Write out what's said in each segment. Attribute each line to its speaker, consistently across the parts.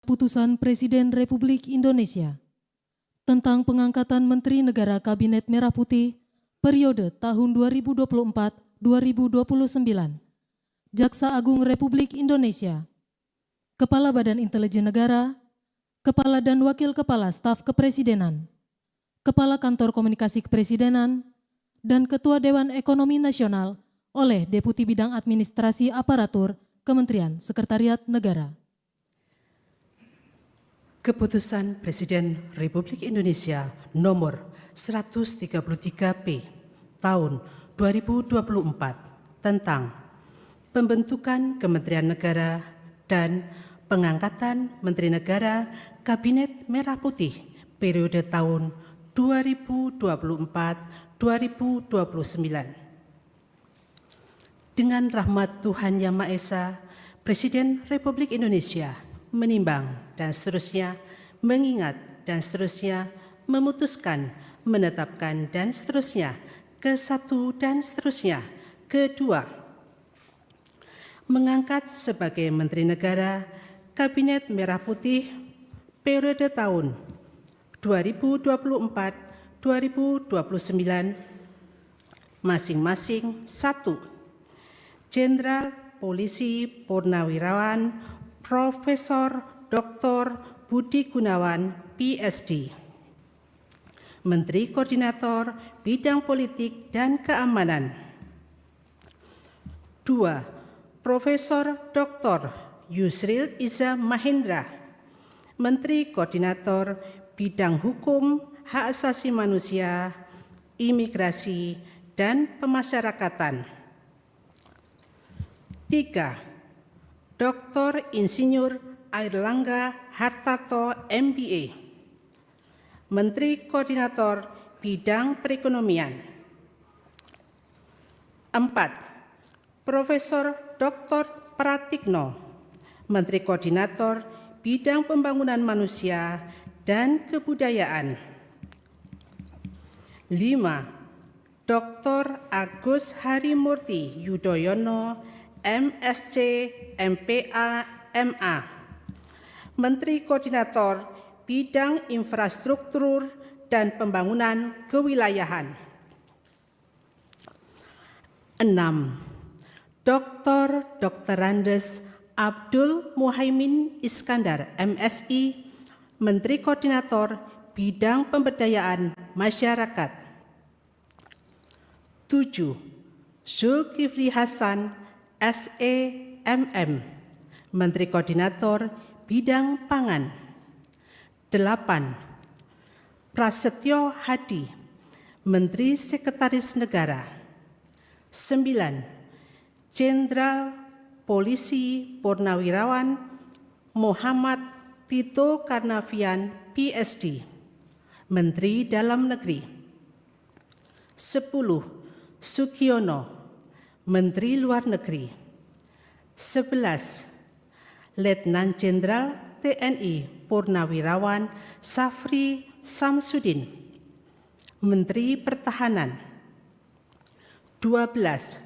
Speaker 1: Keputusan Presiden Republik Indonesia tentang pengangkatan Menteri Negara Kabinet Merah Putih periode tahun 2024-2029. Jaksa Agung Republik Indonesia, Kepala Badan Intelijen Negara, Kepala dan Wakil Kepala Staf Kepresidenan, Kepala Kantor Komunikasi Kepresidenan, dan Ketua Dewan Ekonomi Nasional oleh Deputi Bidang Administrasi Aparatur Kementerian Sekretariat Negara.
Speaker 2: Keputusan Presiden Republik Indonesia nomor 133P tahun 2024 tentang pembentukan Kementerian Negara dan pengangkatan Menteri Negara Kabinet Merah Putih periode tahun 2024-2029. Dengan rahmat Tuhan Yang Maha Esa, Presiden Republik Indonesia menimbang dan seterusnya, mengingat dan seterusnya, memutuskan, menetapkan dan seterusnya, ke-1 dan seterusnya, ke-2, mengangkat sebagai Menteri Negara Kabinet Merah Putih periode tahun 2024-2029 masing-masing 1. Jenderal Polisi Purnawirawan Profesor Dr. Budi Gunawan, PSD, Menteri Koordinator Bidang Politik dan Keamanan. 2. Profesor Dr. Yusril Iza Mahendra, Menteri Koordinator Bidang Hukum, Hak Asasi Manusia, Imigrasi, dan Pemasyarakatan. 3. Dr. Insinyur Airlangga Hartarto, MBA, Menteri Koordinator Bidang Perekonomian. 4. Profesor Dr. Pratikno, Menteri Koordinator Bidang Pembangunan Manusia dan Kebudayaan. 5. Dr. Agus Harimurti Yudhoyono, MSc, MPA, MA, Menteri Koordinator Bidang Infrastruktur dan Pembangunan Kewilayahan. 6. Dr. Andes Abdul Muhaimin Iskandar, MSI, Menteri Koordinator Bidang Pemberdayaan Masyarakat. 7. Zulkifli Hasan, SEMM, Menteri Koordinator Bidang Pangan. 8. Prasetyo Hadi, Menteri Sekretaris Negara. 9. Jenderal Polisi Purnawirawan Muhammad Tito Karnavian, PSD, Menteri Dalam Negeri. 10. Sugiono, Menteri Luar Negeri. 11. Letnan Jenderal TNI Purnawirawan Safri Samsudin, Menteri Pertahanan. 12.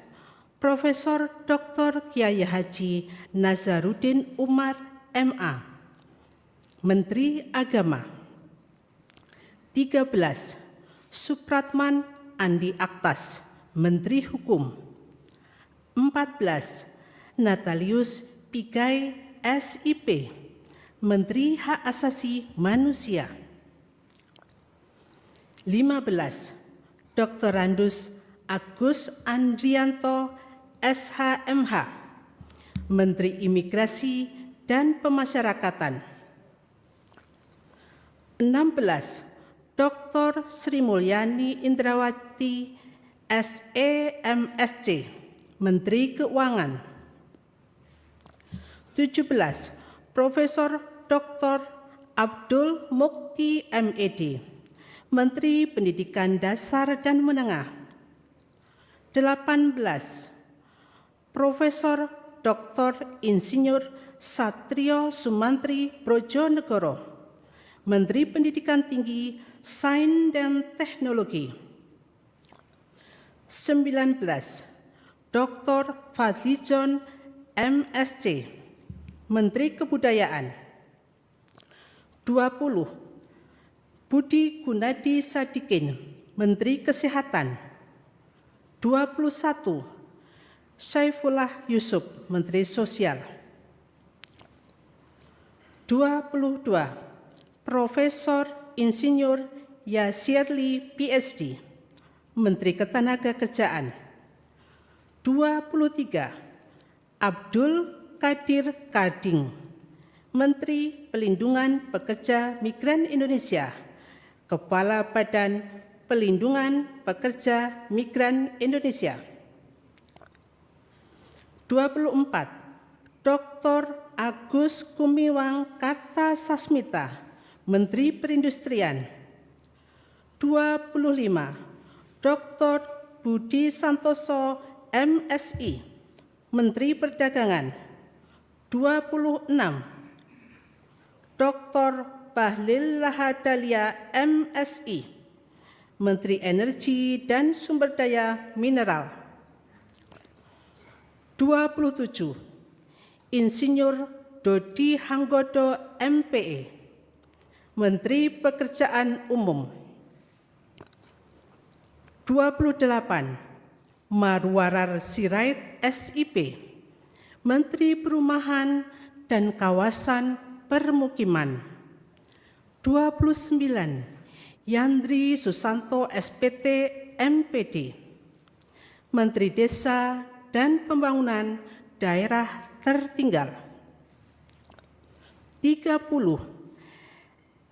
Speaker 2: Profesor Dr. Kiai Haji Nazaruddin Umar, MA, Menteri Agama. 13. Supratman Andi Aktas, Menteri Hukum. 14. Natalius Pigai, SIP, Menteri Hak Asasi Manusia. 15. Dr. Andus Agus Andrianto, SHMH, Menteri Imigrasi dan Pemasyarakatan. 16. Dr. Sri Mulyani Indrawati, SEMSC, Menteri Keuangan. 17. Profesor Dr. Abdul Mukti, MED, Menteri Pendidikan Dasar dan Menengah. 18. Profesor Dr. Insinyur Satrio Sumantri Brojonegoro, Menteri Pendidikan Tinggi, Sains dan Teknologi. 19. Dr. Fadlizon, MSc, Menteri Kebudayaan. 20. Dr. Fatlijon, MSc, Menteri Kebudayaan. 21. Dr. Fadlizon, MSc, Menteri Kebudayaan. 22. Dr. Fadlizon, MSc, Menteri Kebudayaan. 23. Dr. Fadlizon, MSc, Menteri Kebudayaan. 24. 20. Budi Gunadi Sadikin, Menteri Kesehatan. 21. Saifullah Yusuf, Menteri Sosial. 22. Profesor Insinyur Yasirli, PhD, Menteri Ketenagakerjaan. 23. Abdul Qadir Karding, Menteri Pelindungan Pekerja Migran Indonesia, Kepala Badan Pelindungan Pekerja Migran Indonesia. 24. Dr. Agus Gumiwang Kartasasmita, Menteri Perindustrian. 25. Dr. Budi Santoso, MSI, Menteri Perdagangan. 26. Dr. Bahlil Lahadalia, MSI, Menteri Energi dan Sumber Daya Mineral. 27. Insinyur Dodi Hanggodo, MPE, Menteri Pekerjaan Umum. 28. Marwarar Sirait, SIP, Menteri Perumahan dan Kawasan Permukiman. 29. Yandri Susanto, SPT, MPD, Menteri Desa dan Pembangunan Daerah Tertinggal. 30.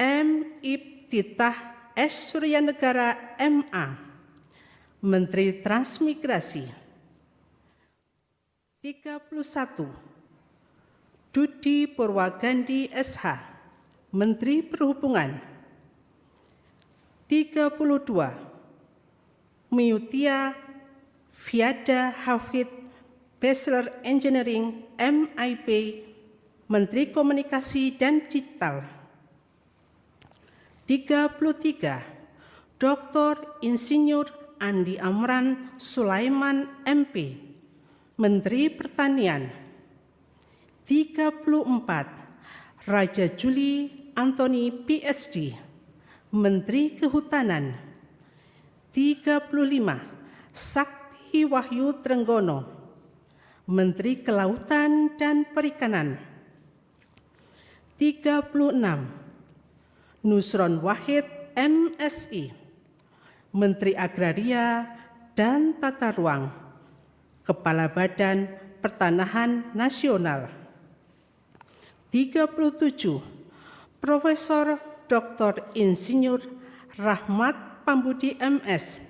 Speaker 2: M. Ibtitah S. Suryanegara, MA, Menteri Transmigrasi. 31. Dudi Purwagandi, SH, Menteri Perhubungan. 32. Miutia Fiada Hafid, Bachelor Engineering, MIP, Menteri Komunikasi dan Digital. 33. Dr. Insinyur Andi Amran Sulaiman, MP, Menteri Pertanian. 34. Raja Juli Antoni, PhD, Menteri Kehutanan. 35. Sakti Wahyu Trenggono, Menteri Kelautan dan Perikanan. 36. Nusron Wahid, MSI, Menteri Agraria dan Tata Ruang, Kepala Badan Pertanahan Nasional. 37. Profesor Dr. Insinyur Rahmat Pambudi, MS,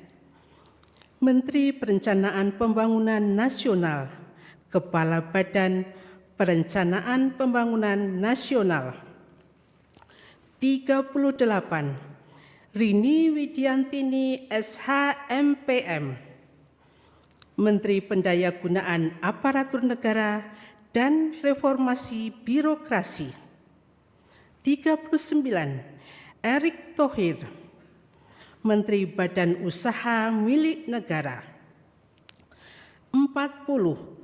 Speaker 2: Menteri Perencanaan Pembangunan Nasional, Kepala Badan Perencanaan Pembangunan Nasional. 38. Rini Widiantini, SH, MPM, Menteri Pendayagunaan Aparatur Negara dan Reformasi Birokrasi. 39. Erick Thohir, Menteri Badan Usaha Milik Negara. 40.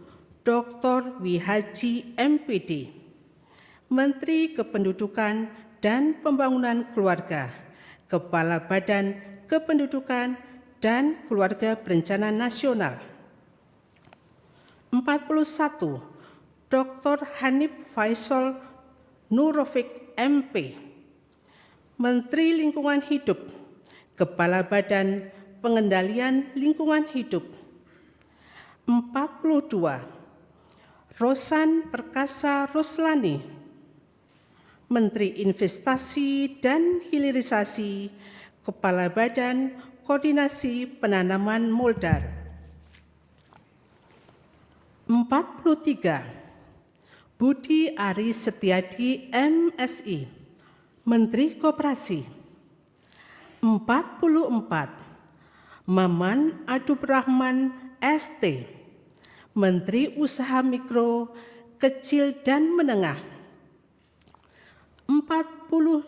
Speaker 2: Dr. Wihaji, MPD, Menteri Kependudukan dan Pembangunan Keluarga, Kepala Badan Kependudukan dan Keluarga Berencana Nasional. 41. Dr. Hanif Faisal Nurofik, MP, Menteri Lingkungan Hidup, Kepala Badan Pengendalian Lingkungan Hidup. 42. Rosan Perkasa Roslani, Menteri Investasi dan Hilirisasi, Kepala Badan Koordinasi Penanaman Modal. 43. Budi Ari Setiadi, MSI, Menteri Koperasi. 44. Maman Adub Rahman, ST, Menteri Usaha Mikro, Kecil dan Menengah. 45.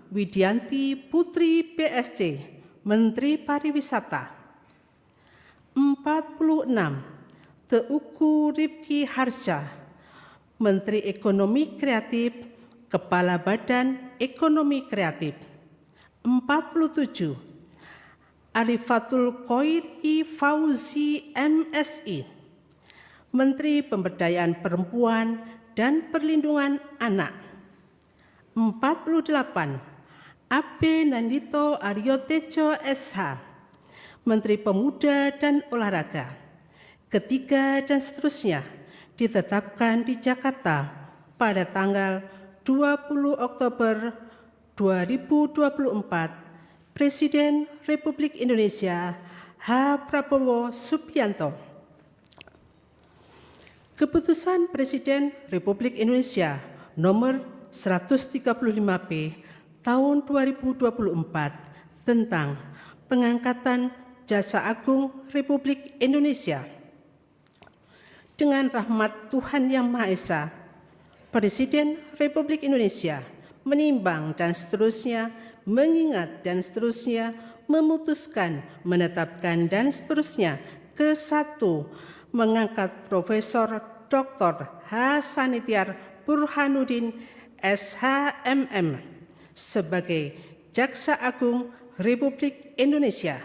Speaker 2: Widianti Putri, PSC, Menteri Pariwisata. 46. Teuku Rifki Harsha, Menteri Ekonomi Kreatif, Kepala Badan ekonomi kreatif. 47. Arifatul Khoiri Fauzi MSI, Menteri Pemberdayaan Perempuan dan Perlindungan Anak. 48. Abe Nandito Aryotejo SH, Menteri Pemuda dan Olahraga. Ketiga dan seterusnya ditetapkan di Jakarta pada tanggal 20 Oktober 2024. Presiden Republik Indonesia H. Prabowo Subianto. Keputusan Presiden Republik Indonesia nomor 135P tahun 2024 tentang pengangkatan Jaksa Agung Republik Indonesia. Dengan rahmat Tuhan Yang Maha Esa, Presiden Republik Indonesia menimbang dan seterusnya, mengingat dan seterusnya, memutuskan, menetapkan dan seterusnya. Ke-1, mengangkat Profesor Dr. H. Sanitiar Burhanuddin SHMM sebagai Jaksa Agung Republik Indonesia,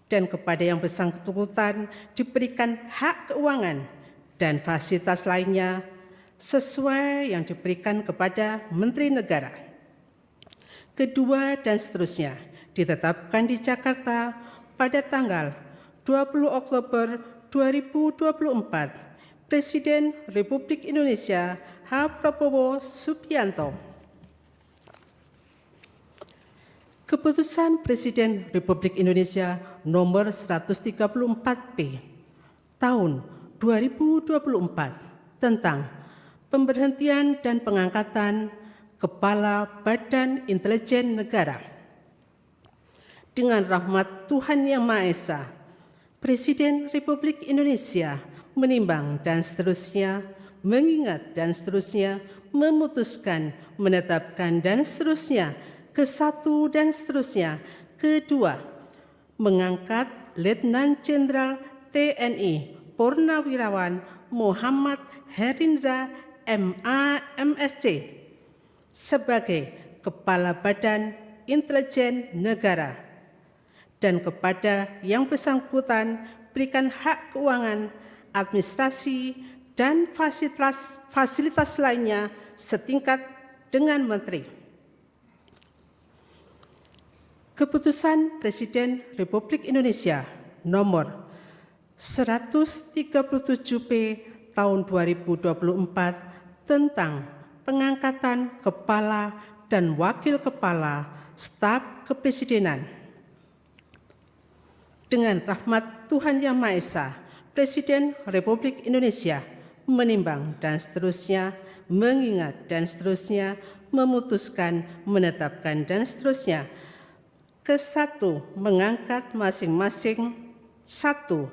Speaker 2: dan kepada yang bersangkutan diberikan hak keuangan dan fasilitas lainnya sesuai yang diberikan kepada Menteri Negara. Kedua dan seterusnya ditetapkan di Jakarta pada tanggal 20 Oktober 2024. Presiden Republik Indonesia H. Prabowo Subianto. Keputusan Presiden Republik Indonesia nomor 134P tahun 2024 tentang pemberhentian dan pengangkatan Kepala Badan Intelijen Negara. Dengan rahmat Tuhan Yang Maha Esa, Presiden Republik Indonesia menimbang dan seterusnya, mengingat dan seterusnya, memutuskan, menetapkan dan seterusnya. Ke-1 dan seterusnya. Kedua, mengangkat Letnan Jenderal TNI Purnawirawan Muhammad Herindra MA MSc sebagai Kepala Badan Intelijen Negara, dan kepada yang bersangkutan berikan hak keuangan, administrasi, dan fasilitas lainnya setingkat dengan Menteri. Keputusan Presiden Republik Indonesia nomor 137P tahun 2024 tentang pengangkatan Kepala dan Wakil Kepala Staf Kepresidenan. Dengan rahmat Tuhan Yang Maha Esa, Presiden Republik Indonesia menimbang dan seterusnya, mengingat dan seterusnya, memutuskan, menetapkan dan seterusnya. Ke-1, mengangkat masing-masing 1.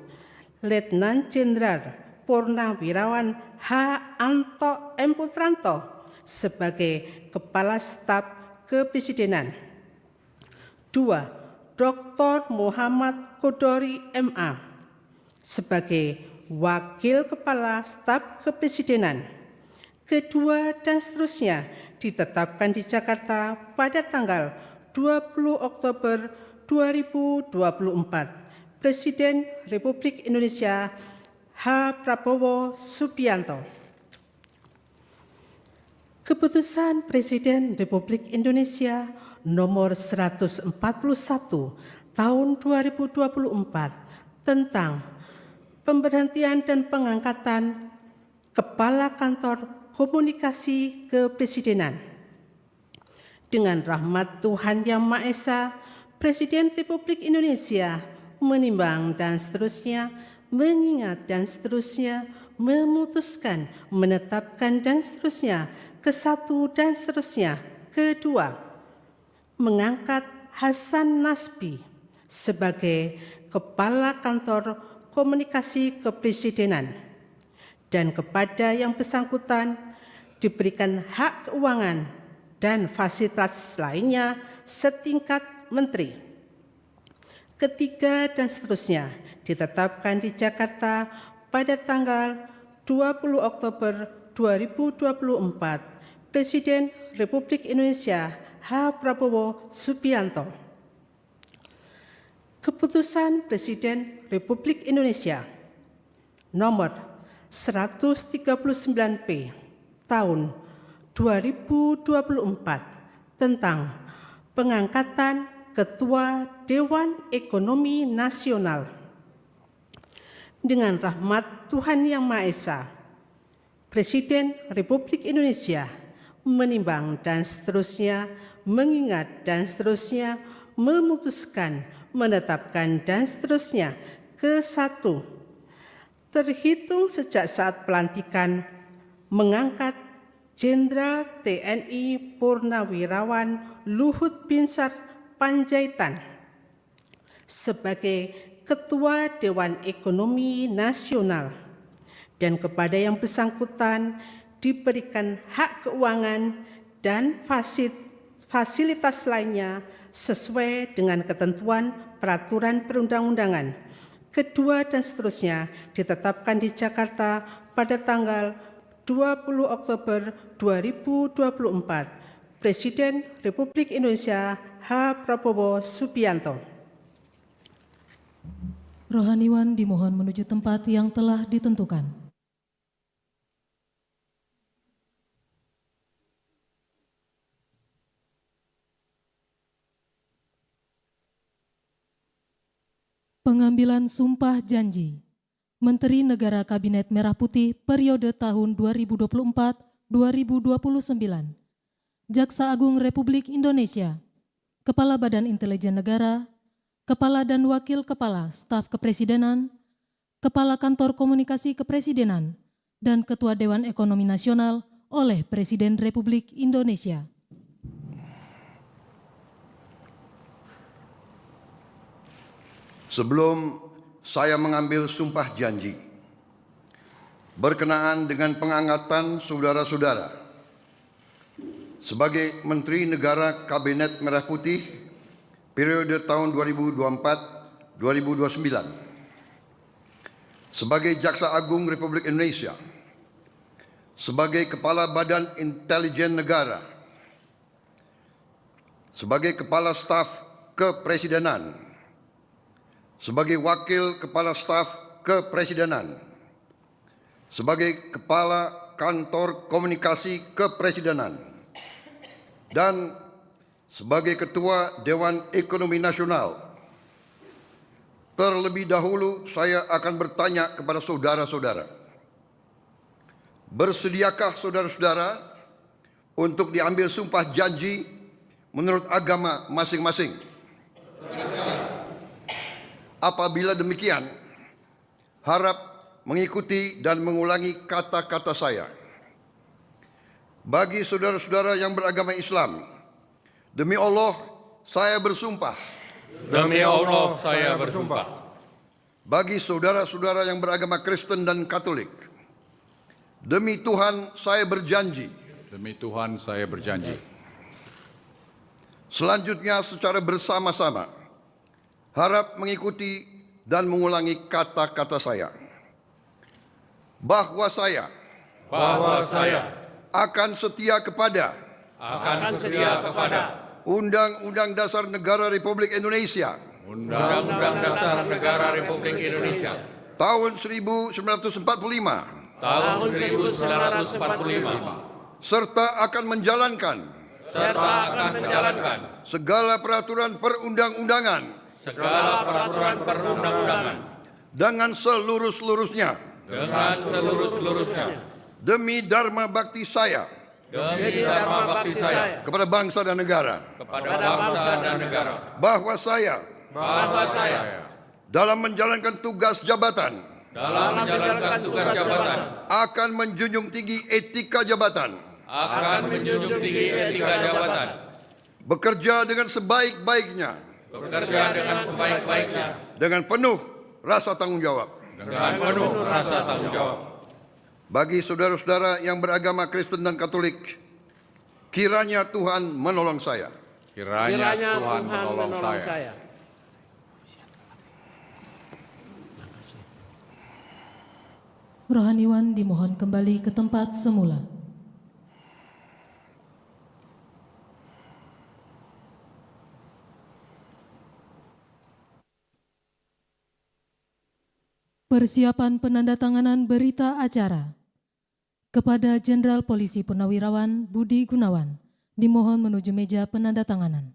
Speaker 2: Letnan Jenderal Purnawirawan H. Anto M. Putranto sebagai Kepala Staf Kepresidenan. 2. Dr. Muhammad Kodori MA sebagai Wakil Kepala Staf Kepresidenan. Kedua dan seterusnya ditetapkan di Jakarta pada tanggal 20 Oktober 2024. Presiden Republik Indonesia H. Prabowo Subianto. Keputusan Presiden Republik Indonesia nomor 141 tahun 2024 tentang pemberhentian dan pengangkatan Kepala Kantor Komunikasi Kepresidenan. Dengan rahmat Tuhan Yang Maha Esa, Presiden Republik Indonesia menimbang dan seterusnya, mengingat dan seterusnya, memutuskan, menetapkan dan seterusnya. Ke-1 dan seterusnya. Kedua, mengangkat Hasan Nasbi sebagai Kepala Kantor Komunikasi Kepresidenan, dan kepada yang bersangkutan diberikan hak keuangan dan fasilitas lainnya setingkat Menteri. Ketiga dan seterusnya ditetapkan di Jakarta pada tanggal 20 Oktober 2024. Presiden Republik Indonesia H. Prabowo Subianto. Keputusan Presiden Republik Indonesia nomor 139P tahun 2024 tentang pengangkatan Ketua Dewan Ekonomi Nasional. Dengan rahmat Tuhan Yang Maha Esa, Presiden Republik Indonesia menimbang dan seterusnya mengingat dan seterusnya memutuskan, menetapkan dan seterusnya ke-1. Terhitung sejak saat pelantikan mengangkat Jenderal TNI Purnawirawan Luhut Binsar Panjaitan sebagai Ketua Dewan Ekonomi Nasional, dan kepada yang bersangkutan diberikan hak keuangan dan fasilitas lainnya sesuai dengan ketentuan peraturan perundang-undangan. Kedua dan seterusnya ditetapkan di Jakarta pada tanggal 20 Oktober 2024. Presiden Republik Indonesia H. Prabowo Subianto.
Speaker 1: Rohaniwan dimohon menuju tempat yang telah ditentukan. Pengambilan sumpah janji Menteri Negara Kabinet Merah Putih periode tahun 2024-2029. Jaksa Agung Republik Indonesia, Kepala Badan Intelijen Negara, Kepala dan Wakil Kepala Staf Kepresidenan, Kepala Kantor Komunikasi Kepresidenan, dan Ketua Dewan Ekonomi Nasional oleh Presiden Republik Indonesia.
Speaker 3: Sebelum saya mengambil sumpah janji berkenaan dengan pengangkatan saudara-saudara sebagai Menteri Negara Kabinet Merah Putih periode tahun 2024-2029, sebagai Jaksa Agung Republik Indonesia, sebagai Kepala Badan Intelijen Negara, sebagai Kepala Staf Kepresidenan, sebagai Wakil Kepala Staf Kepresidenan, sebagai Kepala Kantor Komunikasi Kepresidenan, dan sebagai Ketua Dewan Ekonomi Nasional. Terlebih dahulu saya akan bertanya kepada saudara-saudara, bersediakah saudara-saudara untuk diambil sumpah janji menurut agama masing-masing? Apabila demikian, harap mengikuti dan mengulangi kata-kata saya. Bagi saudara-saudara yang beragama Islam, demi Allah saya bersumpah.
Speaker 4: Demi Allah saya bersumpah.
Speaker 3: Bagi saudara-saudara yang beragama Kristen dan Katolik, demi Tuhan saya berjanji.
Speaker 4: Demi Tuhan saya berjanji.
Speaker 3: Selanjutnya secara bersama-sama, harap mengikuti dan mengulangi kata-kata saya. Bahwa saya akan setia kepada Undang-Undang Dasar Negara Republik Indonesia
Speaker 4: Undang-Undang Dasar Negara Republik Indonesia
Speaker 3: tahun 1945 serta akan menjalankan segala peraturan perundang-undangan dengan seluruh-seluruhnya demi dharma bakti saya kepada bangsa dan negara. Bahwa saya dalam menjalankan tugas jabatan akan menjunjung tinggi etika jabatan, bekerja dengan sebaik-baiknya, dengan penuh rasa tanggung jawab. Bagi saudara-saudara yang beragama Kristen dan Katolik, kiranya Tuhan menolong saya.
Speaker 4: Kiranya Tuhan menolong saya.
Speaker 1: Rohaniwan dimohon kembali ke tempat semula. Persiapan penandatanganan berita acara. Kepada Jenderal Polisi Purnawirawan Budi Gunawan, dimohon menuju meja penandatanganan.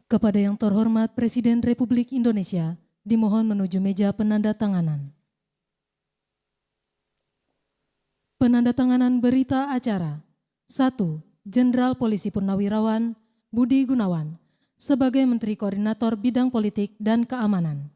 Speaker 1: Kepada yang terhormat Presiden Republik Indonesia, dimohon menuju meja penandatanganan. Penandatanganan berita acara. 1. Jenderal Polisi Purnawirawan Budi Gunawan sebagai Menteri Koordinator Bidang Politik dan Keamanan.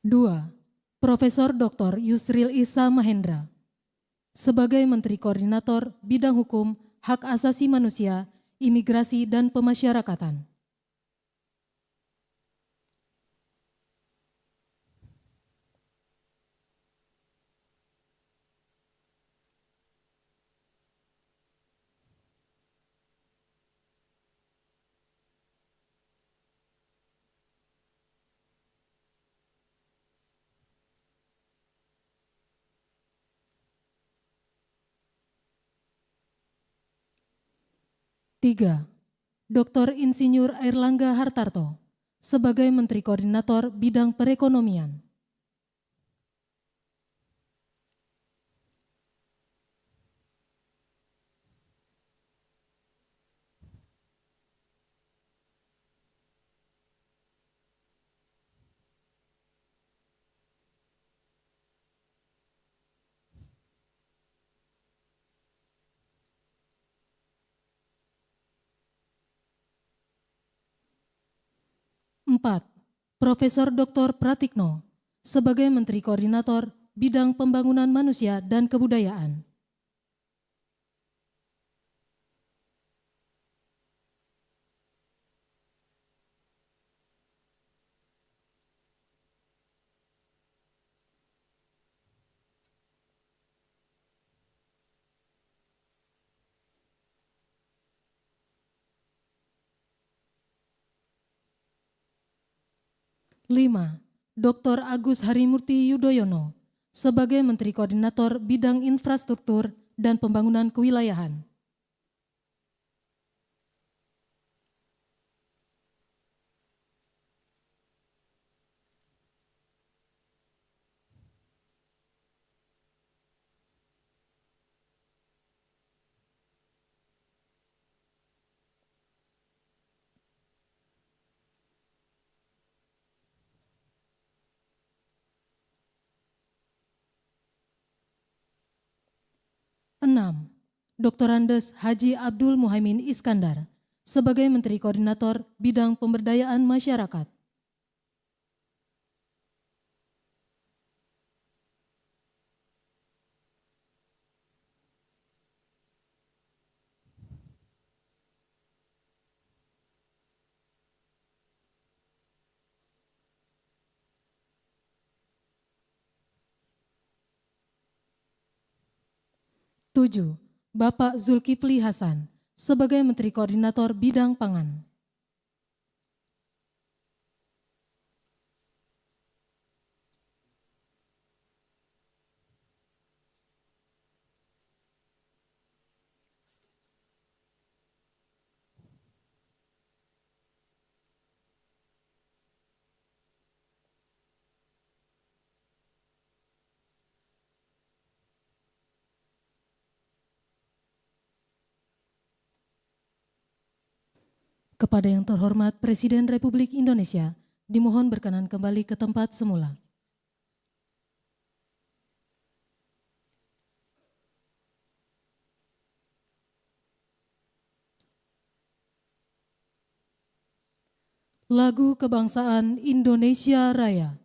Speaker 1: Dua, Profesor Dr. Yusril Issa Mahendra sebagai Menteri Koordinator Bidang Hukum, Hak Asasi Manusia, Imigrasi, dan Pemasyarakatan. Tiga, Dr. Insinyur Airlangga Hartarto sebagai Menteri Koordinator Bidang Perekonomian. Empat, Profesor Dr. Pratikno sebagai Menteri Koordinator Bidang Pembangunan Manusia dan Kebudayaan. Lima, Dr. Agus Harimurti Yudhoyono sebagai Menteri Koordinator Bidang Infrastruktur dan Pembangunan Kewilayahan. Enam, Dr. Andes Haji Abdul Muhaimin Iskandar sebagai Menteri Koordinator Bidang Pemberdayaan Masyarakat. Tujuh, Bapak Zulkifli Hasan sebagai Menteri Koordinator Bidang Pangan. Kepada yang terhormat Presiden Republik Indonesia, dimohon berkenan kembali ke tempat semula. Lagu Kebangsaan Indonesia Raya.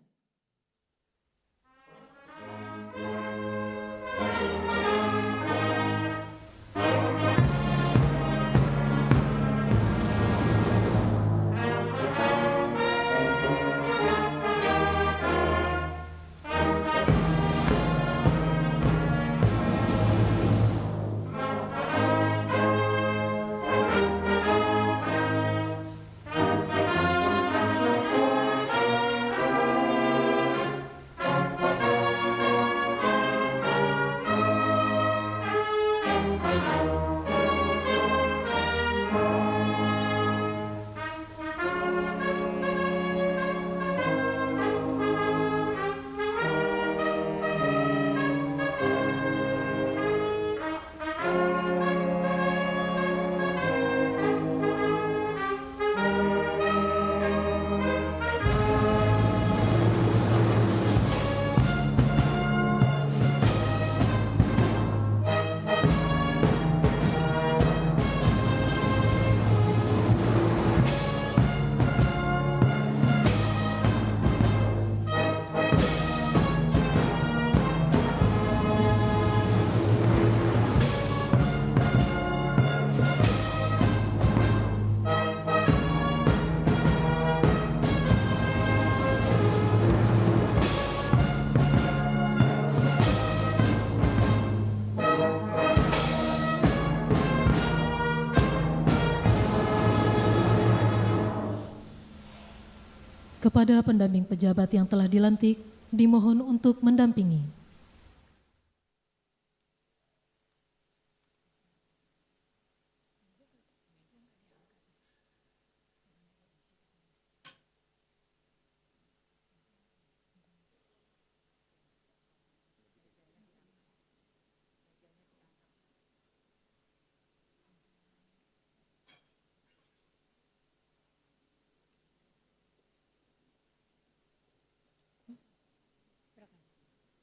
Speaker 1: Kepada pendamping pejabat yang telah dilantik, dimohon untuk mendampingi.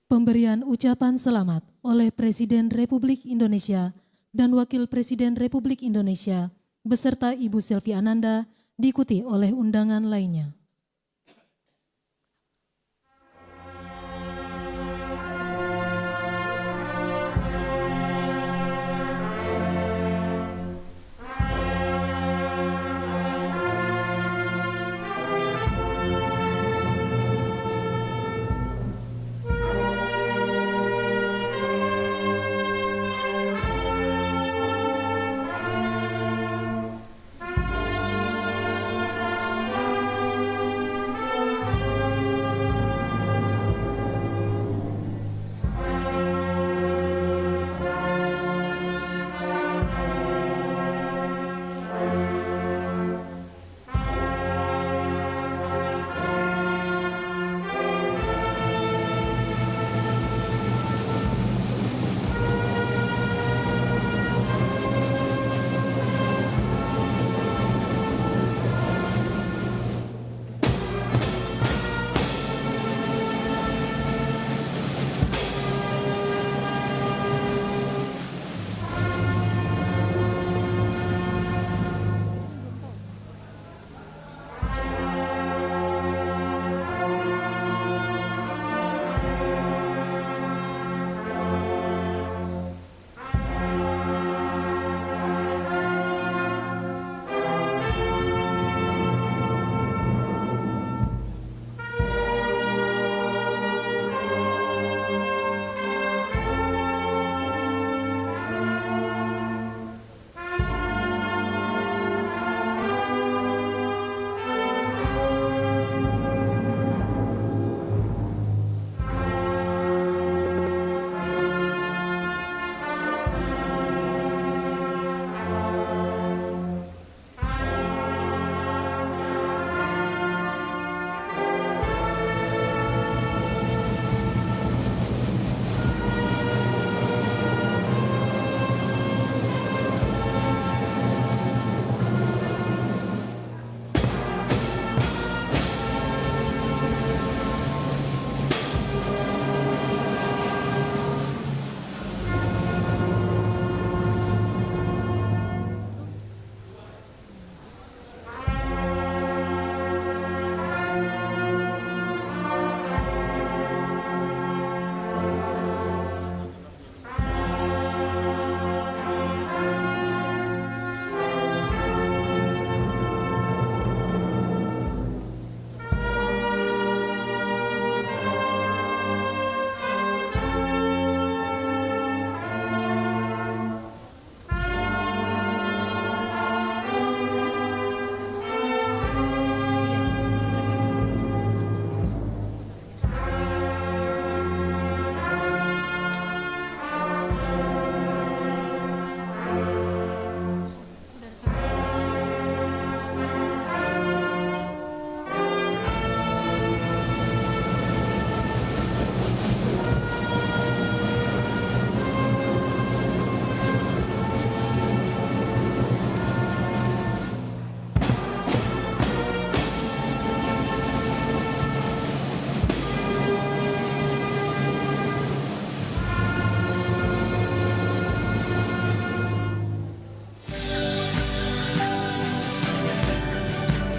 Speaker 1: Pemberian ucapan selamat oleh Presiden Republik Indonesia dan Wakil Presiden Republik Indonesia beserta Ibu Selvi Ananda diikuti oleh undangan lainnya.